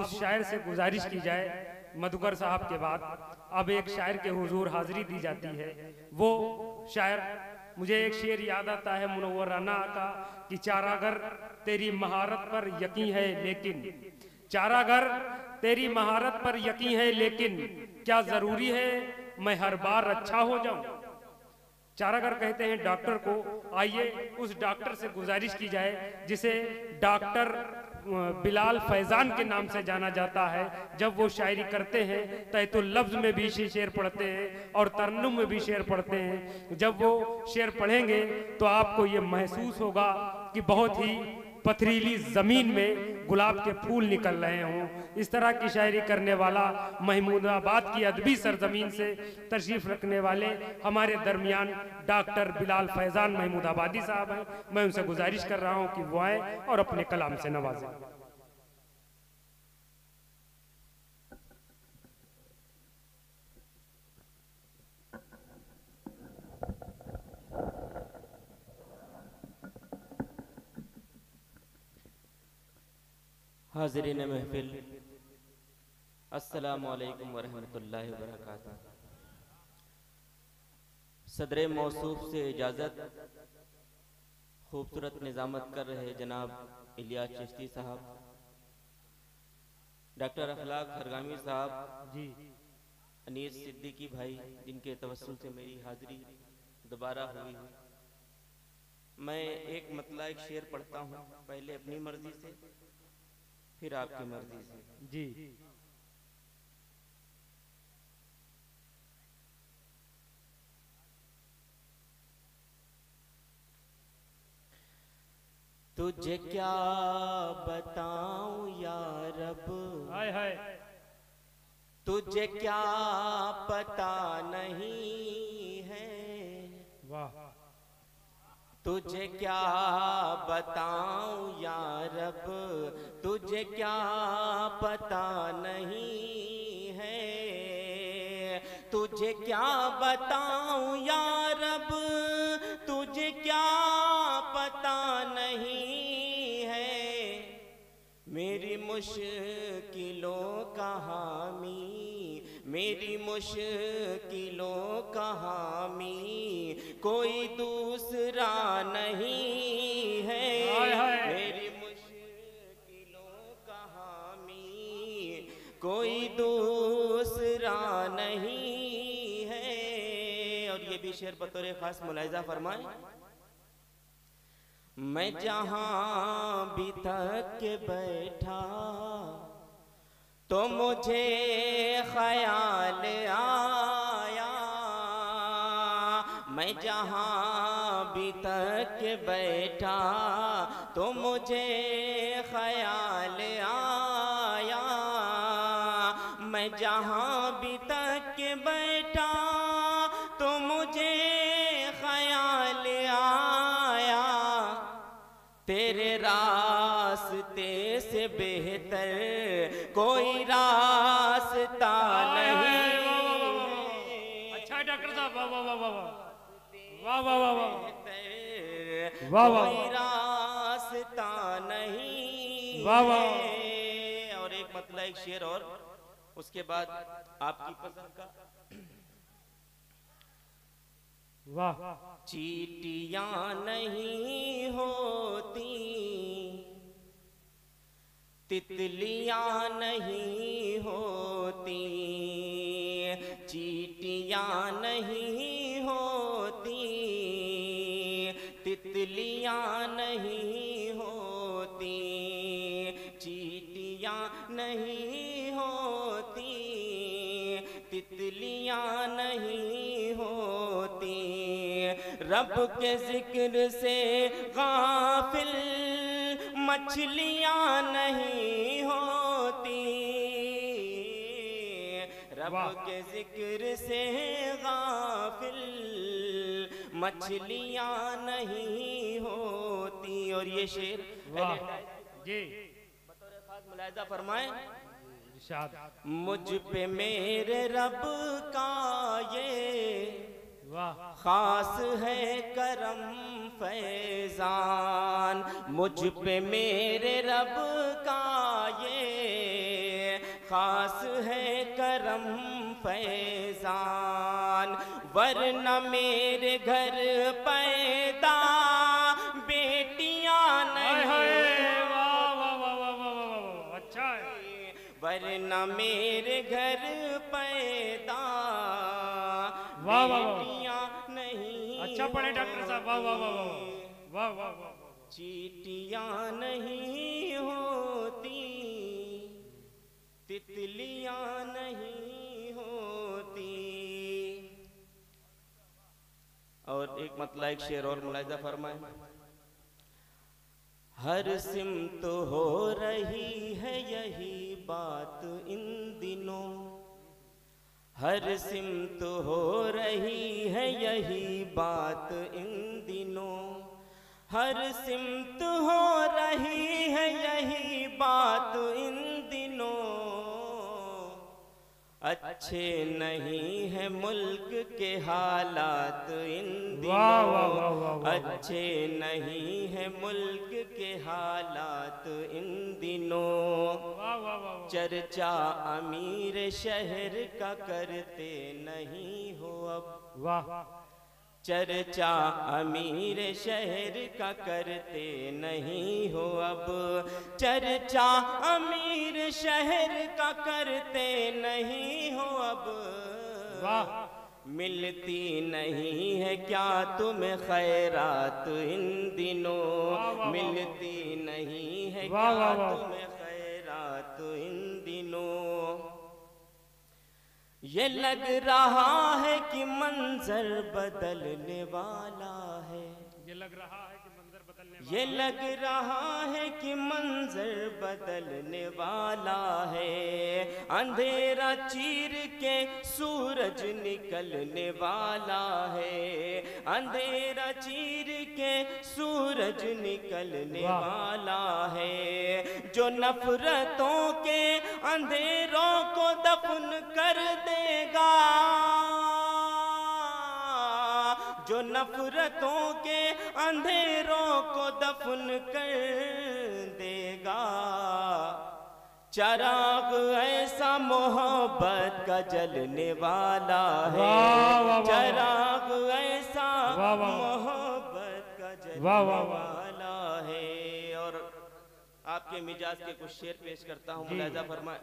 उस शायर से गुजारिश की जाए, मधुकर साहब के बाद अब एक शायर के हुजूर हाजिरी दी जाती है। वो शायर, मुझे एक शेर याद आता है मुनव्वर राना का कि चारागर तेरी महारत पर यकीन है लेकिन, चारागर तेरी महारत पर यकीन है लेकिन क्या जरूरी है मैं हर बार अच्छा हो जाऊं। चारागर कहते हैं डॉक्टर को, आइए उस डॉक्टर से गुजारिश की जाए जिसे डॉक्टर बिलाल फैजान के नाम से जाना जाता है। जब वो शायरी करते हैं तो लफ्ज में भी शेर पढ़ते हैं और तरन्नुम में भी शेर पढ़ते हैं। जब वो शेर पढ़ेंगे तो आपको ये महसूस होगा कि बहुत ही पथरीली जमीन में गुलाब के फूल निकल रहे हों। इस तरह की शायरी करने वाला महमूदाबाद की अदबी सरजमीन से तशरीफ रखने वाले हमारे दरमियान डॉक्टर बिलाल फैजान महमूदाबादी साहब हैं। मैं उनसे गुजारिश कर रहा हूं कि वो आए और अपने कलाम से नवाजें। हाज़रीन महफिल, अस्सलामु अलैकुम वरहमतुल्लाहि वबरकातुहू। सदरे मौसूफ से इजाज़त खूबसूरत निज़ामत कर रहे जनाब इलियास चिश्ती साहब, डॉक्टर अखलाक हरगामी साहब जी, अनीस सिद्दीकी भाई जिनके तवस्सुल से मेरी हाज़िरी दोबारा हुई है। मैं एक मतला एक शेर पढ़ता हूँ, पहले अपनी मर्जी से फिर आपकी मर्जी से जी। तुझे क्या बताऊं या रब, हाय हाय, तुझे क्या पता नहीं है, वाह, तुझे क्या बताऊं या रब, तुझे क्या पता नहीं है, तुझे क्या बताऊं या रब, तुझे क्या पता नहीं है, मेरी मुश्किलों का हामी, मेरी मुश्किलों का हामी कोई दूसरा नहीं है, मेरी मुश्किलों का हामी कोई दूसरा नहीं है। और ये भी शेर बतौर खास मुलाहिजा फरमाए, मैं जहां भी थक के बैठा तो मुझे ख्याल आया, मैं जहां भी थक के बैठा तो मुझे ख्याल आया, मैं जहां भी थक के बैठा तो मुझे ख्याल आया, तेरे रास्ते से बेहतर कोई रास्ता नहीं। अच्छा डॉक्टर साहब, वाह वाह वाह वाह वाह वाह वाह वाह वाह, कोई रास्ता नहीं, वाह वाह। और एक मतलब एक शेर और उसके बाद आपकी पसंद का, वाह। चींटियां नहीं होती, तितलियां नहीं होती, चींटियां नहीं होती, तितलियां नहीं होती, चींटियां नहीं होती, तितलियां नहीं होती, रब के जिक्र से गाफिल मछलियां नहीं होती, रब के जिक्र से गाफिल मछलियां नहीं होती। और ये शेर जी बतौर खास मुलाहिजा फरमाए, मुझ पे मेरे रब का ये खास है करम फैजान, मुझ पे मेरे रब का ये खास है करम फैजान, वरना मेरे घर पैदा बेटियां नहीं, वाह वाह वाह वाह वाह वाह, अच्छा है। वरना मेरे घर पैदा वाह वाह बेटियां नहीं, अच्छा पढ़े डॉक्टर साहब, वाह वाह वाह वाह वाह वाह वाह, चींटियां नहीं होती, तितलियां नहीं होती। और एक मतलब एक शेर और मुलाहिजा फरमाए। हर सिमत हो रही है यही बात इन दिनों, हर सिमत हो रही है यही बात इन दिनों, हर सिमत हो रही है यही बात इन दिनों। अच्छे नहीं है मुल्क के हालात इन दिनों, अच्छे नहीं है मुल्क के हालात इन दिनों। चर्चा अमीर शहर का करते नहीं हो अब, वाह, चर्चा अमीर शहर का करते नहीं हो अब, चर्चा अमीर शहर का करते नहीं हो अब। वाह, मिलती नहीं है क्या तुम्हें खैरात इन दिनों, मिलती नहीं है क्या तुम्हें खैरात इन दिनों। ये लग रहा है कि मंजर बदलने वाला है, ये लग रहा है कि मंजर बदलने वाला, ये लग रहा है कि मंजर बदलने वाला है। अंधेरा चीर के सूरज निकलने वाला है, अंधेरा चीर के सूरज निकलने वाला है। जो नफरतों के अंधेरों को दफन कर देगा, जो नफरतों के अंधेरों को दफन कर देगा। चराग ऐसा मोहब्बत का जलने वाला है, चराग ऐसा मोहब्बत का जलने वाला है। और आपके मिजाज के कुछ शेर पेश करता हूँ, मुलाहिजा फरमाए।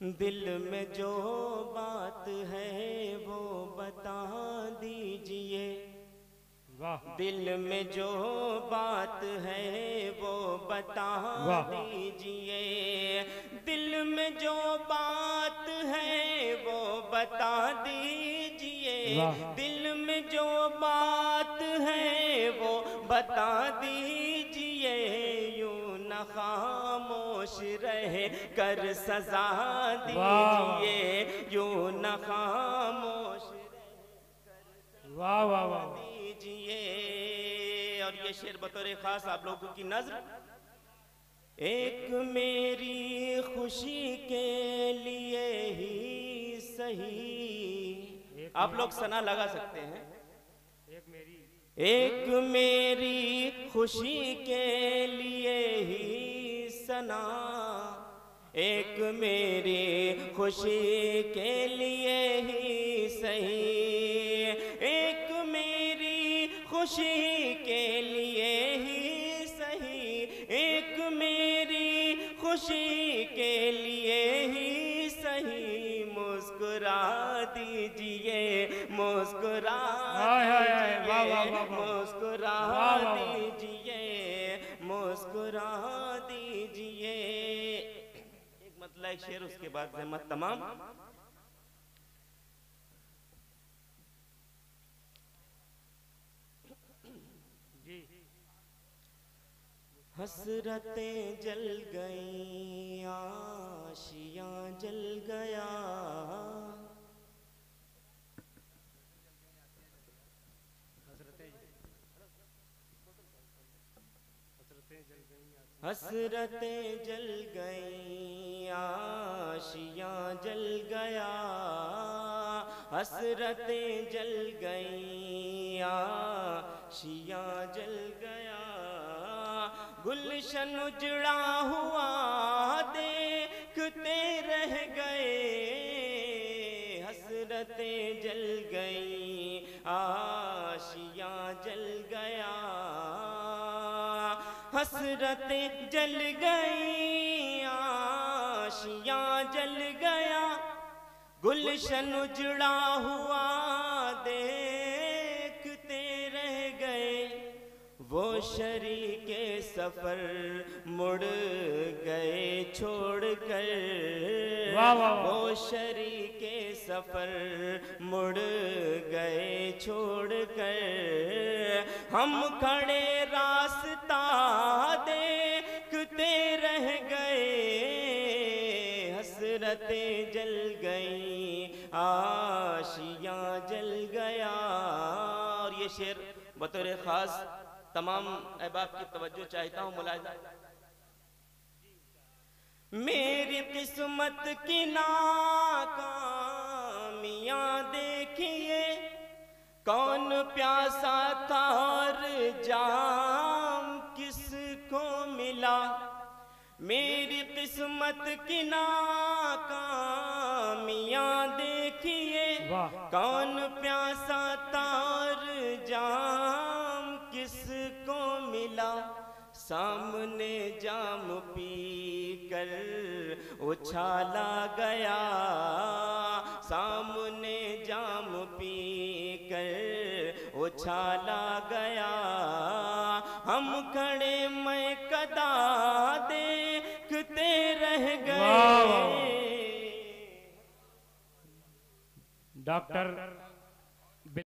दिल में जो बात है वो बता दीजिए, दिल में जो बात है वो बता दीजिए, दिल में जो बात है वो बता दीजिए, दिल में जो बात है वो बता दीजिए। यूं न खामोश रहे कर सजा दीजिए, यूं न खामोश वाह वाह वाह दीजिए। और ये शेर बतौर खास आप लोगों की नज़र। एक मेरी खुशी के लिए ही सही, आप लोग सना लगा सकते हैं। एक मेरी खुशी के लिए ही सना, एक मेरी खुशी के लिए ही सही, एक मेरी खुशी के लिए ही सही, एक मेरी खुशी के लिए ही सही। मुस्कुरा दीजिए, मुस्कुरा दीजिए, मुस्कुरा दीजिए, मुस्कुरा दीजिए। एक मतलब एक शेर, उसके बाद ज़हमत तमाम। हसरतें जल गई, आशियां जल गया, हसरतें जल गई, आशियां जल गया, हसरतें जल गई, आशियां जल गया। गुलशन उजड़ा हुआ हसरतें जल गई, आशियां जल गया, गुलशन उजड़ा हुआ देखते रह गए। वो शरीके सफर मुड़ गए छोड़ कर, वो शरीके सफर मुड़ गए छोड़ कर। हम खड़े रास्ता देखते रह गए, हसरतें जल गई, आशियां जल गया। और ये शेर बतौर खास तमाम अहबाब की तवज्जो चाहता हूँ, मुलाहिजा। मेरी किस्मत की नाकामियां देखिए, कौन प्यासा था और जाम किसको मिला। मेरी किस्मत की नाकामियां देखिए, कौन प्यासा था और जाम किसको मिला। सामने जाम पी कर उछाला गया, सामने जाम पी कर उछाला गया। हम खड़े मैं कदा देखते रह गए। डॉक्टर